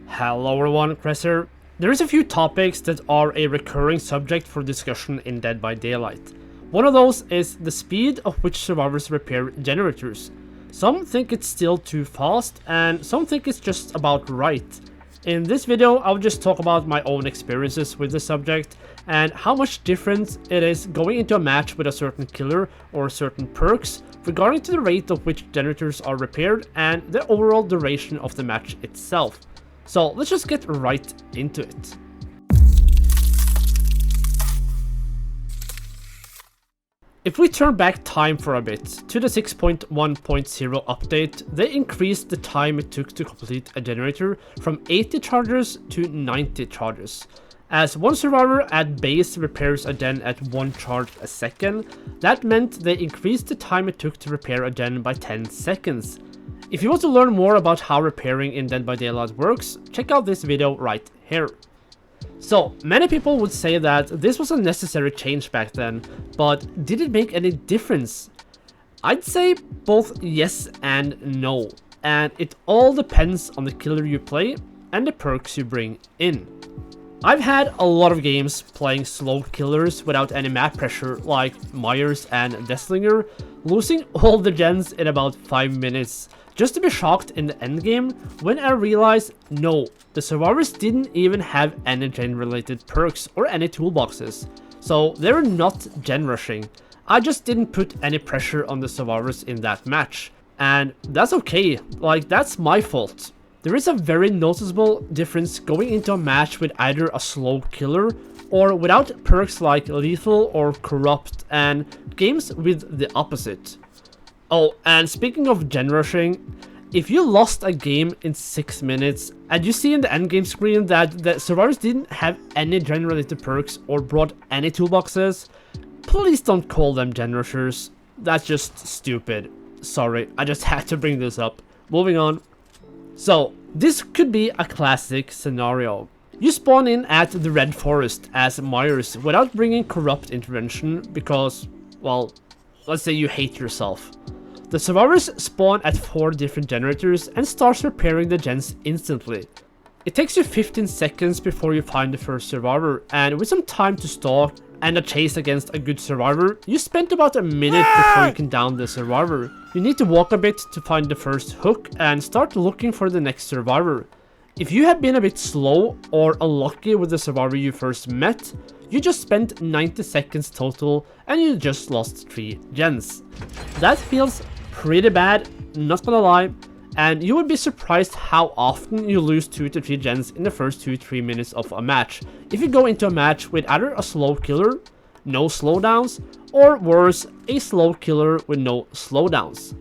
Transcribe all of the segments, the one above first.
Hello everyone, Chris here. There's a few topics that are a recurring subject for discussion in Dead by Daylight. One of those is the speed of which survivors repair generators. Some think it's still too fast, and some think it's just about right. In this video, I'll just talk about my own experiences with the subject and how much difference it is going into a match with a certain killer or certain perks regarding to the rate of which generators are repaired and the overall duration of the match itself. So let's just get right into it. If we turn back time for a bit to the 6.1.0 update, they increased the time it took to complete a generator from 80 charges to 90 charges. As one survivor at base repairs a gen at 1 charge a second, that meant they increased the time it took to repair a gen by 10 seconds. If you want to learn more about how repairing in Dead by Daylight works, check out this video right here. So, many people would say that this was a necessary change back then, but did it make any difference? I'd say both yes and no, and it all depends on the killer you play and the perks you bring in. I've had a lot of games playing slow killers without any map pressure like Myers and Desslinger, losing all the gens in about 5 minutes, just to be shocked in the endgame when I realized no, the survivors didn't even have any gen related perks or any toolboxes, so they were not gen rushing. I just didn't put any pressure on the survivors in that match, and that's okay, like that's my fault. There is a very noticeable difference going into a match with either a slow killer or without perks like Lethal or Corrupt, and games with the opposite. Oh, and speaking of gen rushing, if you lost a game in 6 minutes and you see in the endgame screen that the survivors didn't have any gen related perks or brought any toolboxes, please don't call them gen rushers. That's just stupid. Sorry, I just had to bring this up. Moving on. So, this could be a classic scenario. You spawn in at the Red Forest as Myers without bringing Corrupt intervention because, well, let's say you hate yourself. The survivors spawn at 4 different generators and starts repairing the gens instantly. It takes you 15 seconds before you find the first survivor, and with some time to stalk and a chase against a good survivor, you spent about a minute before you can down the survivor. You need to walk a bit to find the first hook and start looking for the next survivor. If you have been a bit slow or unlucky with the survivor you first met, you just spent 90 seconds total and you just lost 3 gens. That feels pretty bad, not gonna lie, and you would be surprised how often you lose 2 to 3 gens in the first 2-3 minutes of a match if you go into a match with either a slow killer, no slowdowns, or worse, a slow killer with no slowdowns.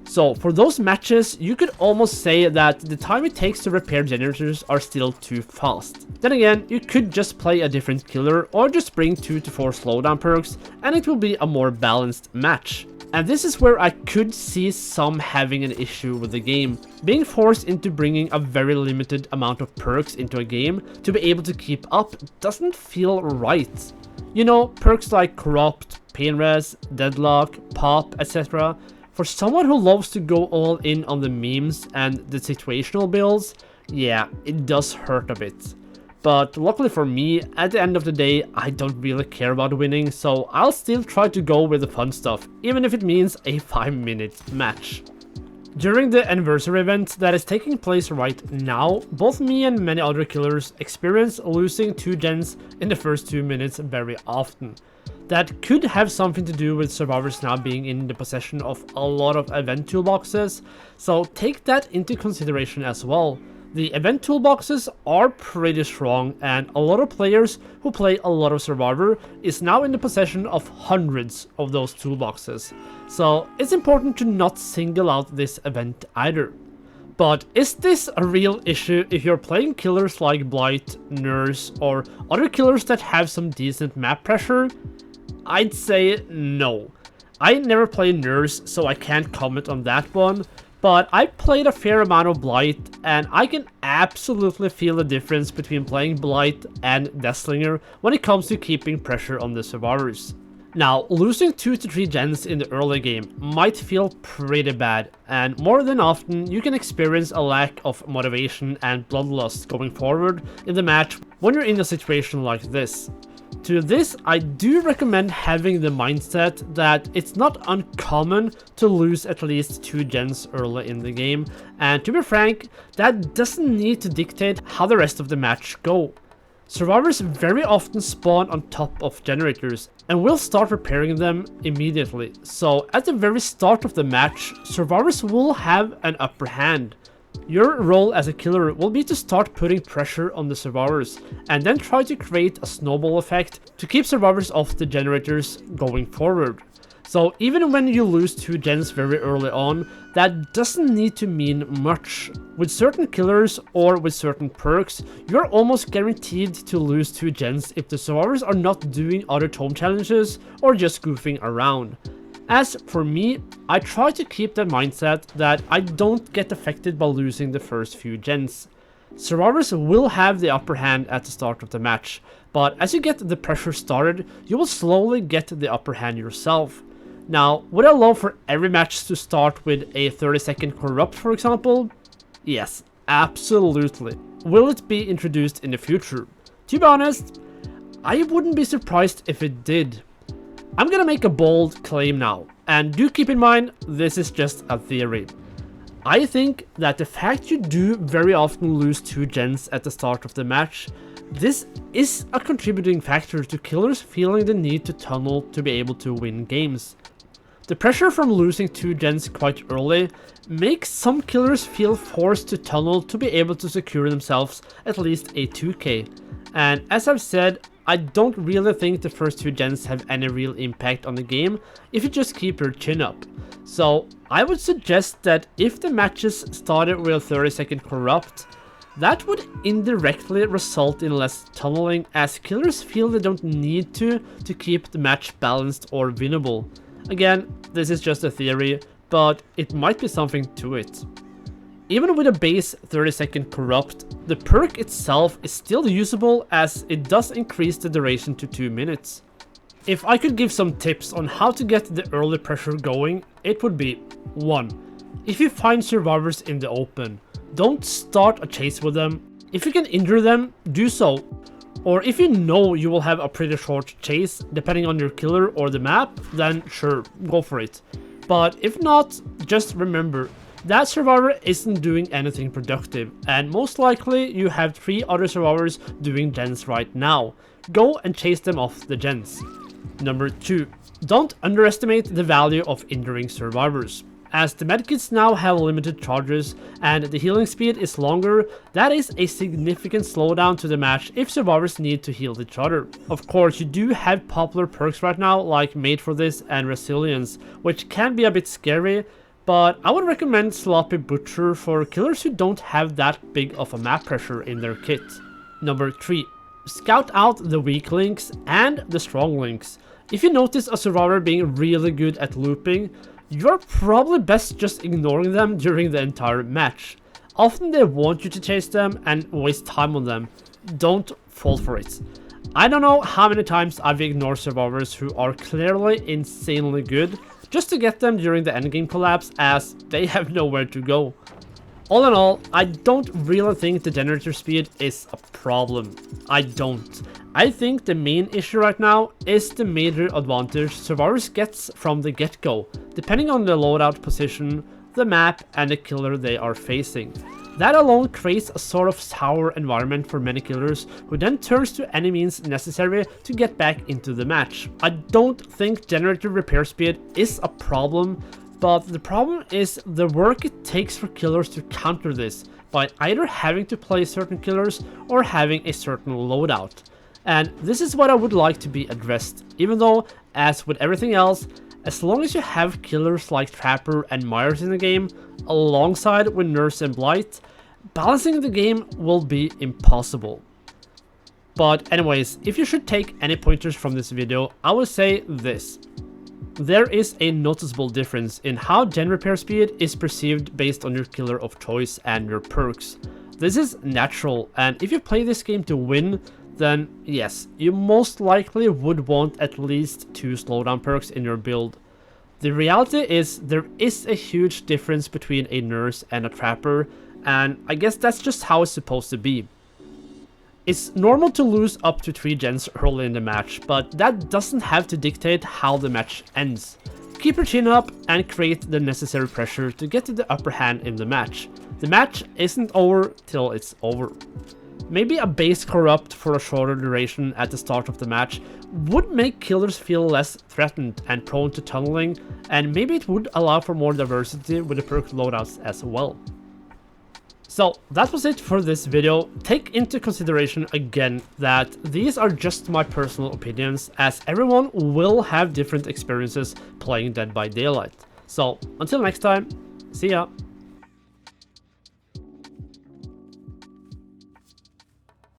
So for those matches, you could almost say that the time it takes to repair generators are still too fast. Then again, you could just play a different killer or just bring 2 to 4 slowdown perks and it will be a more balanced match. And this is where I could see some having an issue with the game, being forced into bringing a very limited amount of perks into a game to be able to keep up doesn't feel right. You know, perks like Corrupt, Pain Res, Deadlock, Pop, etc. For someone who loves to go all in on the memes and the situational builds, yeah, it does hurt a bit. But luckily for me, at the end of the day, I don't really care about winning, so I'll still try to go with the fun stuff, even if it means a 5-minute match. During the anniversary event that is taking place right now, both me and many other killers experience losing 2 gens in the first 2 minutes very often. That could have something to do with survivors now being in the possession of a lot of event toolboxes, so take that into consideration as well. The event toolboxes are pretty strong, and a lot of players who play a lot of Survivor is now in the possession of hundreds of those toolboxes. So it's important to not single out this event either. But is this a real issue if you're playing killers like Blight, Nurse, or other killers that have some decent map pressure? I'd say no. I never played Nurse, so I can't comment on that one. But I played a fair amount of Blight, and I can absolutely feel the difference between playing Blight and Desslinger when it comes to keeping pressure on the survivors. Now, losing 2 to 3 gens in the early game might feel pretty bad, and more than often you can experience a lack of motivation and bloodlust going forward in the match when you're in a situation like this. To this, I do recommend having the mindset that it's not uncommon to lose at least 2 gens early in the game, and to be frank, that doesn't need to dictate how the rest of the match go. Survivors very often spawn on top of generators, and will start repairing them immediately, so at the very start of the match, survivors will have an upper hand. Your role as a killer will be to start putting pressure on the survivors, and then try to create a snowball effect to keep survivors off the generators going forward. So even when you lose 2 gens very early on, that doesn't need to mean much. With certain killers or with certain perks, you're almost guaranteed to lose 2 gens if the survivors are not doing other tome challenges or just goofing around. As for me, I try to keep that mindset that I don't get affected by losing the first few gens. Survivors will have the upper hand at the start of the match, but as you get the pressure started, you will slowly get the upper hand yourself. Now, would I love for every match to start with a 30-second corrupt, for example? Yes, absolutely. Will it be introduced in the future? To be honest, I wouldn't be surprised if it did. I'm gonna make a bold claim now, and do keep in mind, this is just a theory. I think that the fact you do very often lose 2 gens at the start of the match, this is a contributing factor to killers feeling the need to tunnel to be able to win games. The pressure from losing 2 gens quite early makes some killers feel forced to tunnel to be able to secure themselves at least a 2k. And as I've said, I don't really think the first 2 gens have any real impact on the game if you just keep your chin up. So I would suggest that if the matches started with a 30-second corrupt, that would indirectly result in less tunneling, as killers feel they don't need to keep the match balanced or winnable. Again, this is just a theory, but it might be something to it. Even with a base 30-second corrupt, the perk itself is still usable as it does increase the duration to 2 minutes. If I could give some tips on how to get the early pressure going, it would be 1. If you find survivors in the open, don't start a chase with them. If you can injure them, do so. Or if you know you will have a pretty short chase, depending on your killer or the map, then sure, go for it. But if not, just remember, that survivor isn't doing anything productive, and most likely you have 3 other survivors doing gens right now. Go and chase them off the gens. Number 2. Don't underestimate the value of injuring survivors. As the medkits now have limited charges and the healing speed is longer, that is a significant slowdown to the match if survivors need to heal each other. Of course, you do have popular perks right now like Made for This and Resilience, which can be a bit scary, but I would recommend Sloppy Butcher for killers who don't have that big of a map pressure in their kit. Number 3. Scout out the weak links and the strong links. If you notice a survivor being really good at looping, you're probably best just ignoring them during the entire match. Often they want you to chase them and waste time on them. Don't fall for it. I don't know how many times I've ignored survivors who are clearly insanely good just to get them during the endgame collapse as they have nowhere to go. All in all, I don't really think the generator speed is a problem. I don't. I think the main issue right now is the major advantage survivors gets from the get-go, depending on the loadout position, the map, and the killer they are facing. That alone creates a sort of sour environment for many killers, who then turns to any means necessary to get back into the match. I don't think generator repair speed is a problem, but the problem is the work it takes for killers to counter this by either having to play certain killers or having a certain loadout. And this is what I would like to be addressed, even though, as with everything else, as long as you have killers like Trapper and Myers in the game, alongside with Nurse and Blight, balancing the game will be impossible. But anyways, if you should take any pointers from this video, I would say this. There is a noticeable difference in how gen repair speed is perceived based on your killer of choice and your perks. This is natural, and if you play this game to win, then yes, you most likely would want at least 2 slowdown perks in your build. The reality is there is a huge difference between a nurse and a trapper, and I guess that's just how it's supposed to be. It's normal to lose up to 3 gens early in the match, but that doesn't have to dictate how the match ends. Keep your chin up and create the necessary pressure to get to the upper hand in the match. The match isn't over till it's over. Maybe a base corrupt for a shorter duration at the start of the match would make killers feel less threatened and prone to tunneling, and maybe it would allow for more diversity with the perk loadouts as well. So that was it for this video. Take into consideration again that these are just my personal opinions, as everyone will have different experiences playing Dead by Daylight. So until next time, see ya!